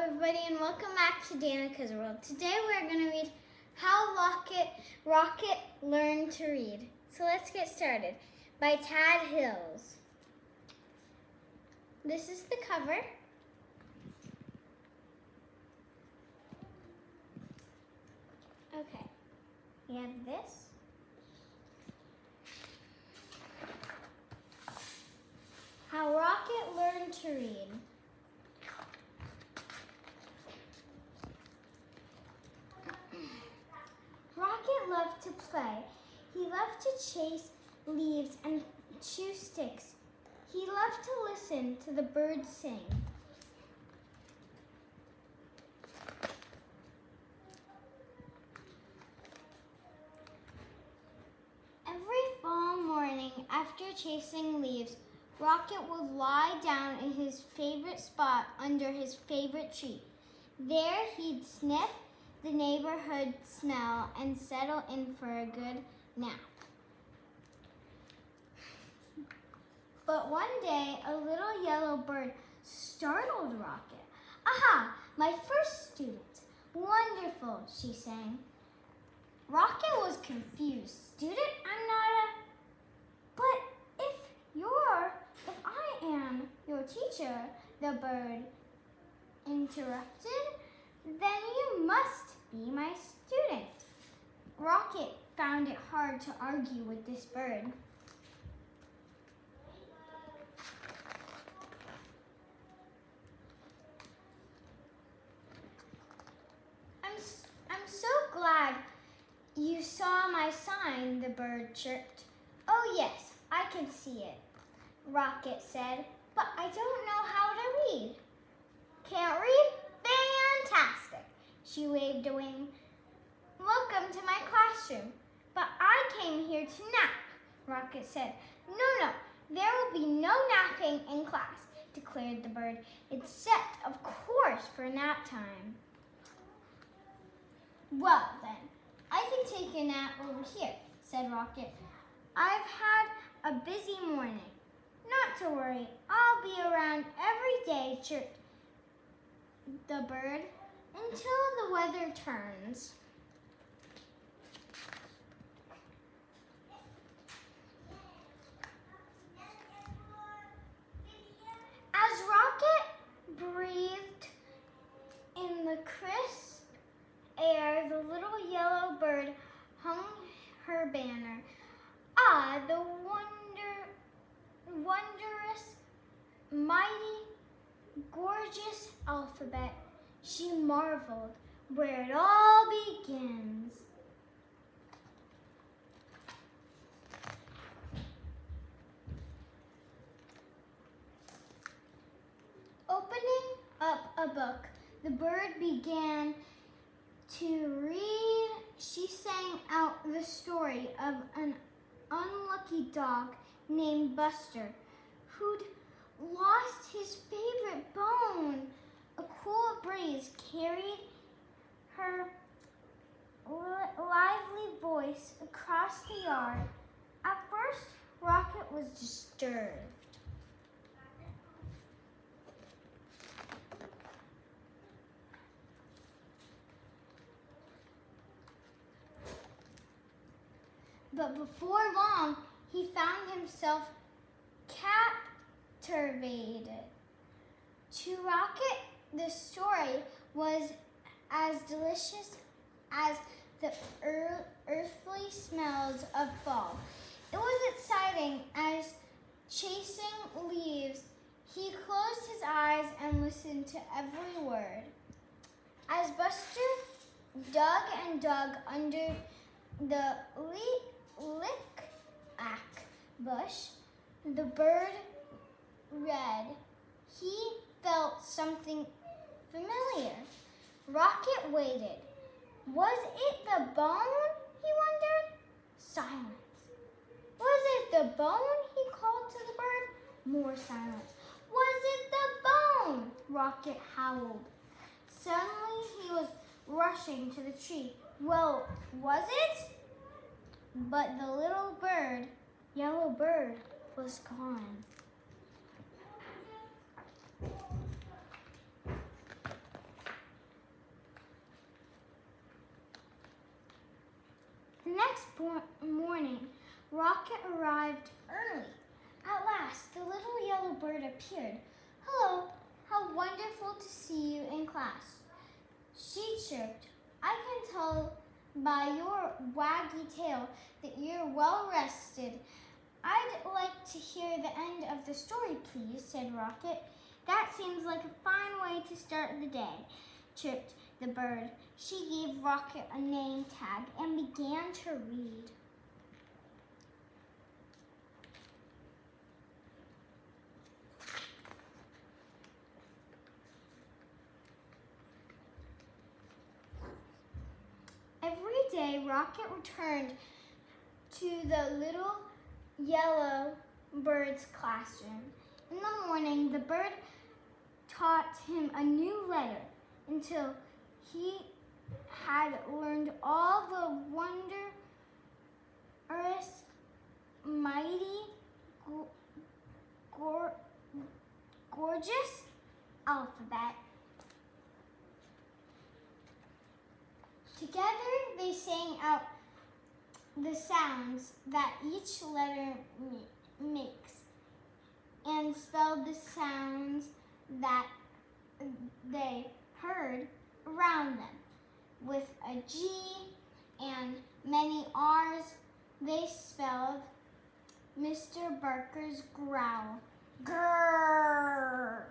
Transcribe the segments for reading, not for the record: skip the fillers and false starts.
everybody, and welcome back to Danica's World. Today we're going to read How Rocket Learned to Read. So let's get started. By Tad Hills. This is the cover. Okay, we have this. How Rocket Learned to Read. Rocket loved to play. He loved to chase leaves and chew sticks. He loved to listen to the birds sing. Every fall morning after chasing leaves, Rocket would lie down in his favorite spot under his favorite tree. There he'd sniff the neighborhood smell and settle in for a good nap. But one day, a little yellow bird startled Rocket. "Aha, my first student. Wonderful," she sang. Rocket was confused. "Student? I'm not a... But if I am your teacher," the bird interrupted, "then you must be my student." Rocket found it hard to argue with this bird. I'm so glad you saw my sign," the bird chirped. "Oh yes, I can see it," Rocket said, "but I don't know how to read." "Can't read? Fantastic!" She waved a wing. "Welcome to my classroom." "But I came here to nap," Rocket said. No, there will be no napping in class," declared the bird, "except, of course, for nap time." "Well, then, I can take a nap over here," said Rocket. "I've had a busy morning." "Not to worry, I'll be around every day," chirped the bird, "until the weather turns." As Rocket breathed in the crisp air, the little yellow bird hung her banner. "Ah, the wondrous, mighty, gorgeous alphabet," she marveled, "where it all begins." Opening up a book, the bird began to read. She sang out the story of an unlucky dog named Buster who'd lost his favorite bone. A cool breeze carried her lively voice across the yard. At first, Rocket was disturbed. But before long, he found himself captivated. To Rocket, the story was as delicious as the earthly smells of fall. It was exciting as chasing leaves. He closed his eyes and listened to every word. As Buster dug and dug under the lilac bush, the bird read. He felt something familiar. Rocket waited. Was it the bone? He wondered. Silence. Was it the bone? He called to the bird. More silence. Was it the bone? Rocket howled. Suddenly he was rushing to the tree. Well, was it? But the little bird, yellow bird, was gone. morning, Rocket arrived early. At last, the little yellow bird appeared. "Hello, how wonderful to see you in class," she chirped. "I can tell by your waggy tail that you're well rested." "I'd like to hear the end of the story, please," said Rocket. "That seems like a fine way to start the day," chirped the bird. She gave Rocket a name tag and began to read. Every day, Rocket returned to the little yellow bird's classroom. In the morning, the bird taught him a new letter until he had learned all the wondrous, mighty, gorgeous alphabet. Together, they sang out the sounds that each letter makes and spelled the sounds that they heard around them. With a G and many R's, they spelled Mr. Barker's growl. Grrr!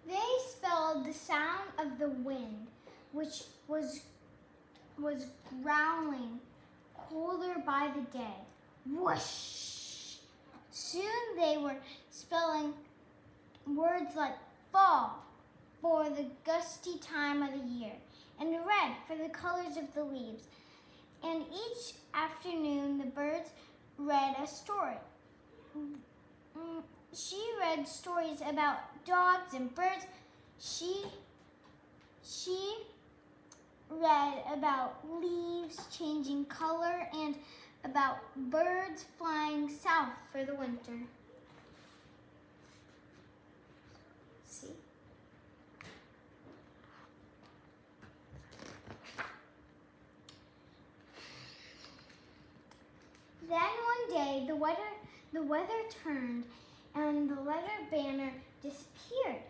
They spelled the sound of the wind, which was growling colder by the day. Whoosh! Soon they were spelling words like fall for the gusty time of the year, and red for the colors of the leaves. And each afternoon the birds read a story. She read stories about dogs and birds. She read about leaves changing color and about birds flying south for the winter. See? Then one day the weather turned and the letter banner disappeared.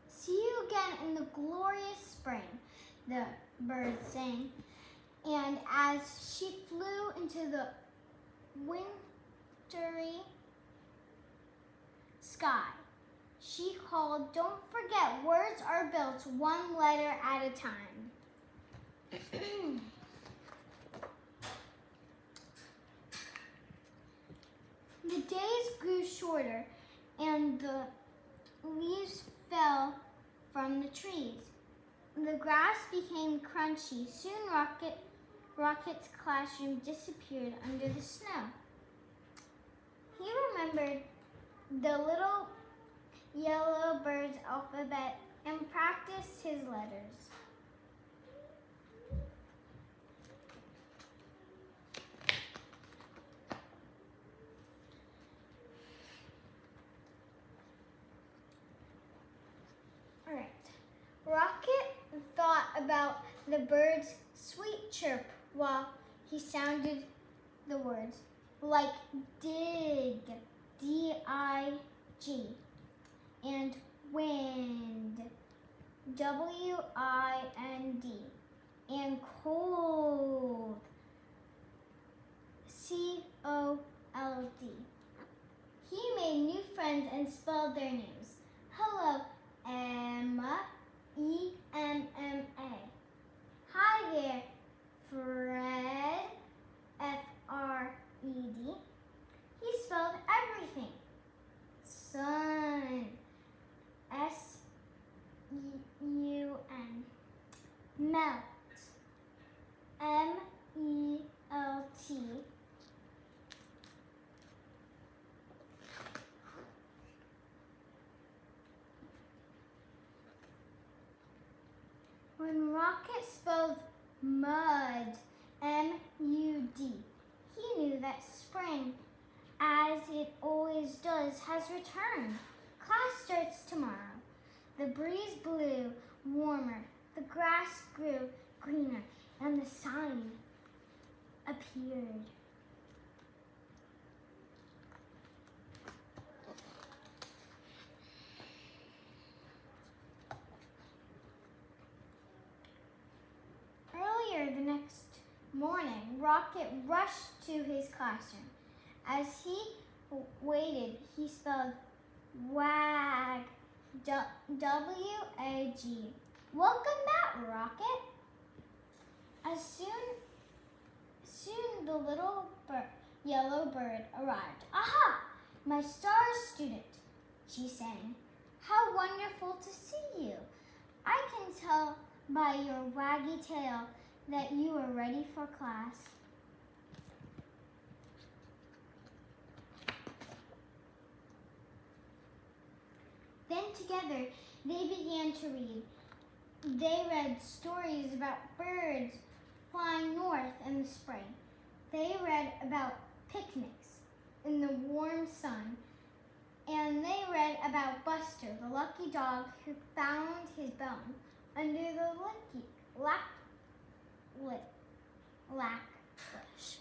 "See you again in the glorious spring," the bird sang. And as she flew into the wintry sky, she called, "Don't forget, words are built one letter at a time." The days grew shorter and the leaves fell from the trees. The grass became crunchy. Soon Rocket's classroom disappeared under the snow. He remembered the little yellow bird's alphabet and practiced his letters. Rocket thought about the bird's sweet chirp while he sounded the words like dig, D-I-G, and wind, W-I-N-D, and cold, C-O-L-D. He made new friends and spelled their names. Hello, Emma, E-M-M-A. Hi there, Fred, F-R-E-D. He spelled everything. Sun, S-U-N. Melt, M-E-L-T. When Rocket spelled mud, M-U-D, he knew that spring, as it always does, Christmas has returned. Class starts tomorrow. The breeze blew warmer, the grass grew greener, and the sign appeared. Earlier the next morning, Rocket rushed to his classroom. As he waited, he spelled WAG, W-A-G. Welcome back, Rocket. Soon the little yellow bird arrived. Aha! My star student, she sang. How wonderful to see you. I can tell by your waggy tail that you are ready for class. Then together they began to read. They read stories about birds flying north in the spring. They read about picnics in the warm sun. And they read about Buster, the lucky dog who found his bone under the lac bush.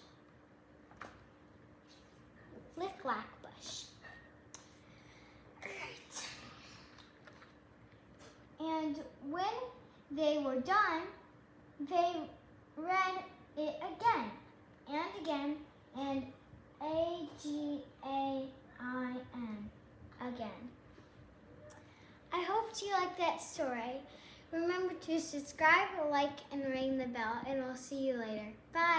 Lick-lack bush. Great. And when they were done, they read it again and again and A-G-A-I-N again. I hope you liked that story. Remember to subscribe, like, and ring the bell, and I'll see you later. Bye.